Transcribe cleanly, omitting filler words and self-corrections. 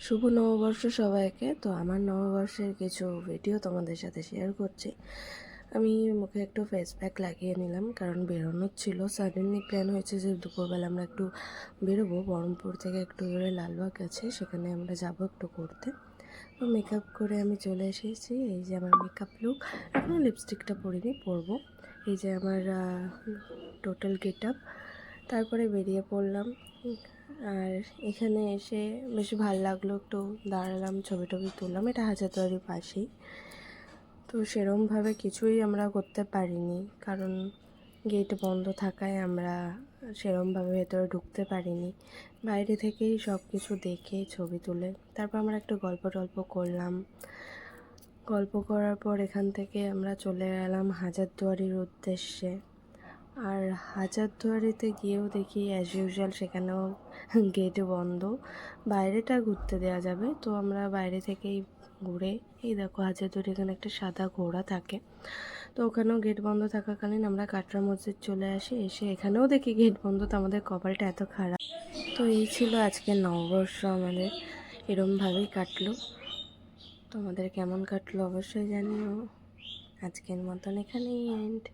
শুভ নববর্ষ সবাইকে। তো আমার নববর্ষের কিছু ভিডিও তোমাদের সাথে শেয়ার করছি। আমি মুখে একটু ফেস প্যাক লাগিয়ে নিলাম, কারণ বেরোনোর ছিল। সাডেনলি প্ল্যান হয়েছে যে দুপুরবেলা আমরা একটু বেরোবো, বহরমপুর থেকে একটু দূরে লালবাগ আছে, সেখানে আমরা যাবো একটু করতে। তো মেকআপ করে আমি চলে এসেছি। এই যে আমার মেকআপ লুক। এখনও লিপস্টিকটা পরিনি, পরবো। এই যে আমার টোটাল গেট আপ। তারপরে বেরিয়ে পড়লাম। আর এখানে এসে বেশ ভালো লাগলো, একটু দাঁড়ালাম, ছবি টবি তুললাম। এটা হাজারদুয়ারির পাশেই। তো সেরমভাবে কিছুই আমরা করতে পারিনি, কারণ গেট বন্ধ থাকায় আমরা সেরমভাবে ভেতরে ঢুকতে পারিনি। বাইরে থেকেই সব কিছু দেখে ছবি তুলে তারপর আমরা একটু গল্প টল্প করলাম। গল্প করার পর এখান থেকে আমরা চলে গেলাম হাজারদুয়ারির উদ্দেশ্যে। আর হাজারদুয়ারিতে গিয়েও দেখি অ্যাজ ইউজুয়াল সেখানেও গেট বন্ধ। বাইরেটা ঘুরতে দেওয়া যাবে, তো আমরা বাইরে থেকেই ঘুরে, এই দেখো হাজারদুয়ারি এখানে একটা সাদা ঘোড়া থাকে, তো ওখানেও গেট বন্ধ থাকাকালীন আমরা কাটরা মসজিদ চলে আসি। এসে এখানেও দেখি গেট বন্ধ, তো আমাদের কপালটা এত খারাপ। তো এই ছিল আজকের নববর্ষ আমাদের, এরমভাবেই কাটলো। তোমাদের কেমন কাটলো অবশ্যই জানিও। আজকের মতন এখানেই এন্ড।